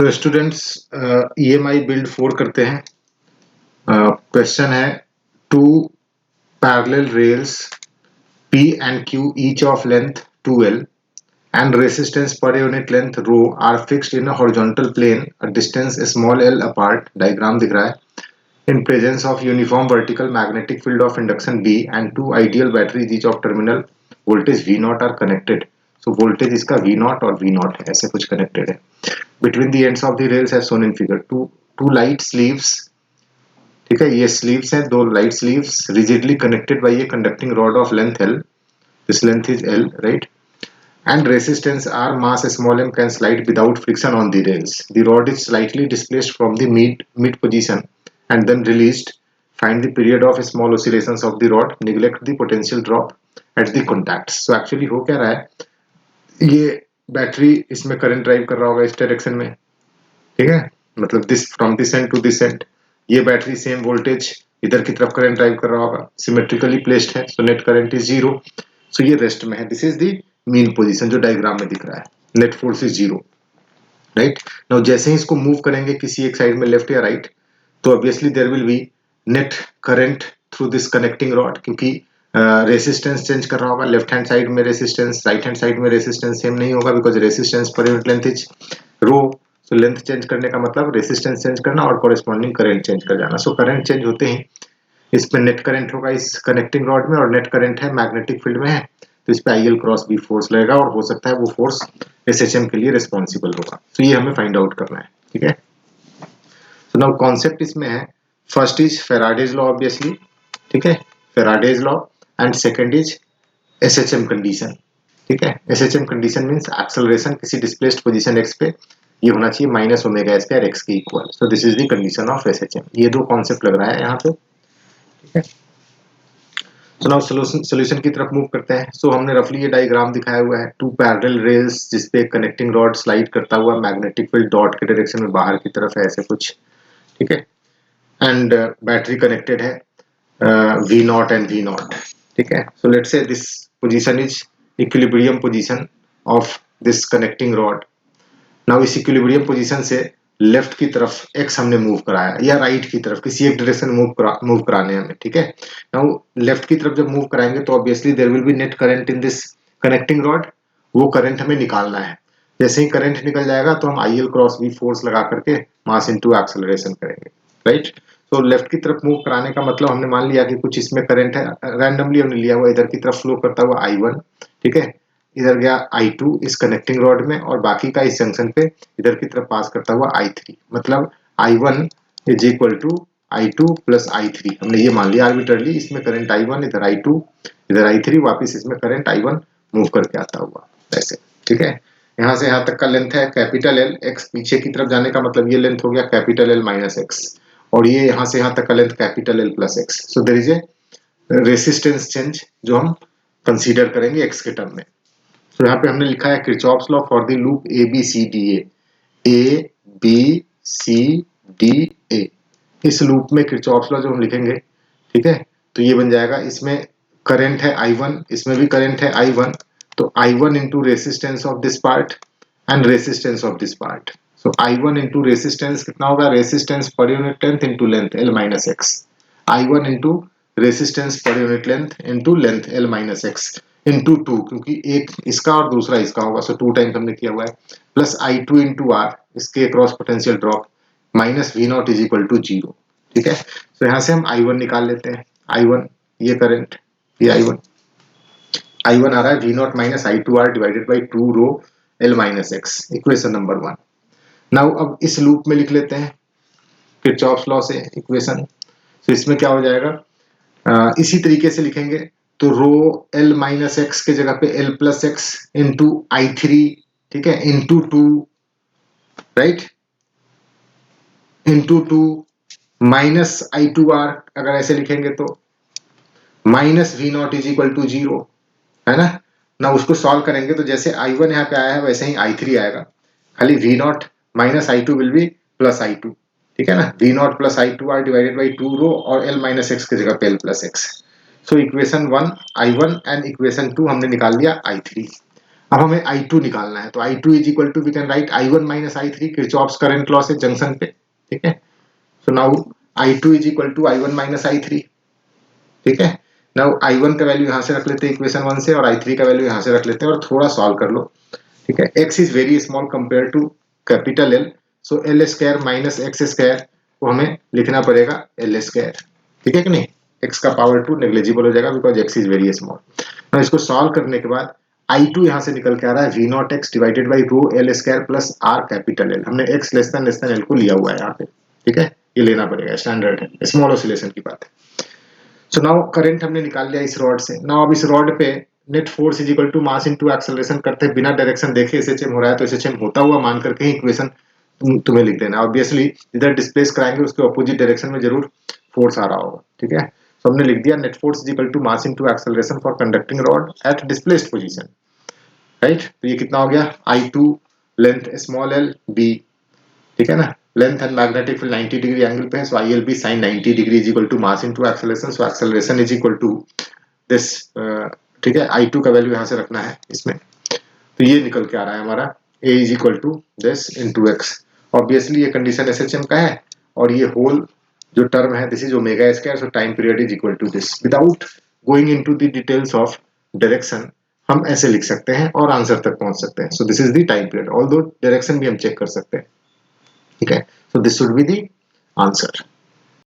तो students EMI build 4 करते हैं। क्वेश्चन है two parallel rails P and Q each of length 2L and resistance per unit length rho are fixed in a horizontal plane a distance small l apart, diagram दिख रहा है, in presence of uniform vertical magnetic field of induction B and two ideal batteries each of terminal voltage V0 are connected. So voltage इसका V0 और V0 है, ऐसे कुछ connected है. Between the ends of the rails as shown in figure. Two light sleeves, ठीक है, ये sleeves हैं, दो light sleeves rigidly connected by a conducting rod of length L. This length is L, right? And resistance R, mass small m can slide without friction on the rails. The rod is slightly displaced from the mid position and then released. Find the period of small oscillations of the rod. Neglect the potential drop at the contacts. So actually हो क्या रहा है, ये battery इसमें current drive कर रहा होगा इस डायरेक्शन में, ठीक है, मतलब this from this end to this end. ये बैटरी सेम वोल्टेज इधर की तरफ करंट ड्राइव कर रहा होगा, सिमेट्रिकली प्लेस्ड है, so net current is zero. So ये रेस्ट में है. This is the mean position जो डायग्राम में दिख रहा है. Net force is zero, right. Now जैसे ही इसको मूव करेंगे किसी एक साइड में लेफ्ट या राइट, तो obviously there will be net current through this connecting rod, क्योंकि रेसिस्टेंस चेंज कर रहा होगा. लेफ्ट हैंड साइड में रेसिस्टेंस, राइट हैंड साइड में रेसिस्टेंस सेम नहीं होगा, because resistance per unit length is rho. So length change करने का मतलब रेसिस्टेंस चेंज करना और कॉरेस्पॉन्डिंग करंट चेंज कर जाना. सो करंट चेंज होते ही इसमें नेट करंट होगा इस कनेक्टिंग रॉड में, और नेट करंट है मैग्नेटिक फील्ड में है, तो इस पे IL क्रॉस B फोर्स लगेगा, और हो सकता है वो फोर्स SHM के लिए रिस्पॉन्सिबल होगा. तो ये हमें फाइंड आउट करना है, ठीक है. तो नाउ कॉन्सेप्ट इसमें है, first is Faraday's law obviously, ठीक है, Faraday's law, and second is SHM condition, ठीक है. SHM कंडीशन मींस एक्सेलरेशन किसी डिस्प्लेस्ड पोजीशन x पे ये होना चाहिए माइनस ओमेगा स्क्वायर x के equal. So this is the condition of SHM. ये दो कॉन्सेप्ट लग रहा है यहाँ पे, ठीक है. सो नाउ सॉल्यूशन की तरफ मूव करते हैं. सो हमने रफली ये डायग्राम दिखाया हुआ है, टू पैरेलल रेल्स जिसपे कनेक्टिंग रॉड स्लाइड करता हुआ मैग्नेटिक फील्ड डॉट के डायरेक्शन में बाहर की तरफ है, ऐसे कुछ, ठीक है. एंड बैटरी कनेक्टेड है V0 एंड V0, ठीक है. So let's say this position is equilibrium position of this connecting rod. Now इस इक्विलिब्रियम पोजीशन से लेफ्ट की तरफ x हमने मूव कराया, या राइट की तरफ किसी एक डायरेक्शन मूव कराने हमें, ठीक है. नाउ लेफ्ट की तरफ जब मूव कराएंगे तो obviously there will be net current in this connecting rod. वो करंट हमें निकालना है. जैसे ही करंट निकल जाएगा तो हम IL क्रॉस B फोर्स लगा करके मास इनटू एक्सेलरेशन करेंगे, राइट. तो लेफ्ट की तरफ मूव कराने का मतलब हमने मान लिया कि कुछ इसमें करंट है, रैंडमली हमने लिया हुआ, इधर की तरफ फ्लो करता हुआ I1, ठीक है, इधर गया I2 इस कनेक्टिंग रॉड में, और बाकी का इस जंक्शन पे इधर की तरफ पास करता हुआ I3. मतलब I1 is equal to I2 plus I3 हमने ये मान लिया आर्बिट्रली. इसमें करंट I1, इधर I2, इधर I3, वापिस इसमें करंट I1 मूव करके आता हुआ ऐसे, ठीक है. यहाँ से यहाँ तक का लेंथ है कैपिटल L. x पीछे की तरफ जाने का मतलब ये लेंथ हो गया कैपिटल L माइनस x, और ये यहाँ से यहाँ तक का length capital L plus x. So there is a resistance change जो हम कंसीडर करेंगे x के टर्म में. तो यहाँ पे हमने लिखा है Kirchhoff's law for the loop ABCDA. इस लूप में किरचॉफ्स लॉ जो हम लिखेंगे, ठीक है, तो ये बन जाएगा, इसमें करंट है I1, इसमें भी करंट है I1, तो I1 into resistance of this part and resistance of this part. So I1 into resistance कितना होगा, resistance per unit length into length L minus x. I1 into resistance per unit length into length L minus x into 2, क्योंकि एक इसका और दूसरा इसका होगा, सो 2 times हमने किया हुआ है, प्लस I2 इंटू R, इसके cross potential drop, minus V0 is equal to 0, ठीक है. तो यहाँ से हम I1 निकाल लेते हैं. I1 ये करंट, ये I1 आ रहा है V0 minus I2R divided by 2 rho L minus x, equation number 1. Now अब इस लूप में लिख लेते हैं किरचॉफ्स लॉ से इक्वेशन. तो इसमें क्या हो जाएगा, इसी तरीके से लिखेंगे, तो रो L माइनस एक्स के जगह पे L plus x into I3, ठीक है, into 2, right, into 2 minus I2R, अगर ऐसे लिखेंगे तो minus V0 is equal to 0, है ना. ना उसको सॉल्व करेंगे तो जैसे I1 यहाँ पे आया है वैसे ही I3 आएगा, खाली V0 minus I2 will be plus I2, ठीक है ना. V0 plus I2R divided by 2 रो और L माइनस एक्स की जगह पे L plus x. So equation 1 I1 and equation 2 हमने निकाल लिया I3. अब हमें I2 निकालना है, तो I2 is equal to we can write I1 minus I3, Kirchhoff's current law से जंक्शन पे, ठीक है। So now I2 is equal to I1 minus I3, ठीक है। नाउ I1 का वैल्यू यहां से रख लेते हैं इक्वेशन 1 से, और I3 का वैल्यू यहां से रख लेते हैं, और थोड़ा सॉल्व कर लो, ठीक है। x is very small compare to capital L, so L square minus x square को हमें लिखना पड़ेगा L स्क्वायर, ठीक है कि नहीं। x का पावर 2 नेग्लिजिबल हो जाएगा because x is very small. now इसको सॉल्व करने के बाद I2 यहां से निकल के आ रहा है V not x divided by rho L square plus R capital L। हमने x लेस देन L को लिया हुआ है यहाँ पे, ठीक है, ये लेना पड़ेगा, स्टैंडर्ड है, स्मॉल ऑसिलेशन की बात है। सो नाउ करंट हमने निकाल लिया इस रॉड से। नाउ अब इस रॉड पे net force is equal to mass into acceleration करते हैं, बिना डायरेक्शन देखे एसएचएम हो रहा है तो एसएचएम होता हुआ मान करके ही इक्वेशन तुम्हें लिख देना। ऑब्वियसली इधर डिस्प्लेस कराएंगे उसके ऑपोजिट डायरेक्शन में जरूर फोर्स आ रहा होगा, ठीक है। तो हमने लिख दिया net force is equal to mass into acceleration for conducting rod at displaced position, right. तो ये कितना हो गया, I2 length small l b, ठीक है ना, length and magnetic field 90 degree angle पे है, so I L B sine 90 degree is equal to mass into acceleration, so acceleration is equal to this, ठीक है। I2 का वैल्यू यहां से रखना है इसमें, तो ये निकल के आ रहा है हमारा a is equal to this into x। Obviously ये कंडीशन एसएचएम का है, और ये होल जो टर्म है this is omega square, so time period is equal to this. Without going into the details of direction हम ऐसे लिख सकते हैं और आंसर तक पहुंच सकते हैं। So this is the time period, although direction भी हम चेक कर सकते हैं, ठीक है। So this should be the answer.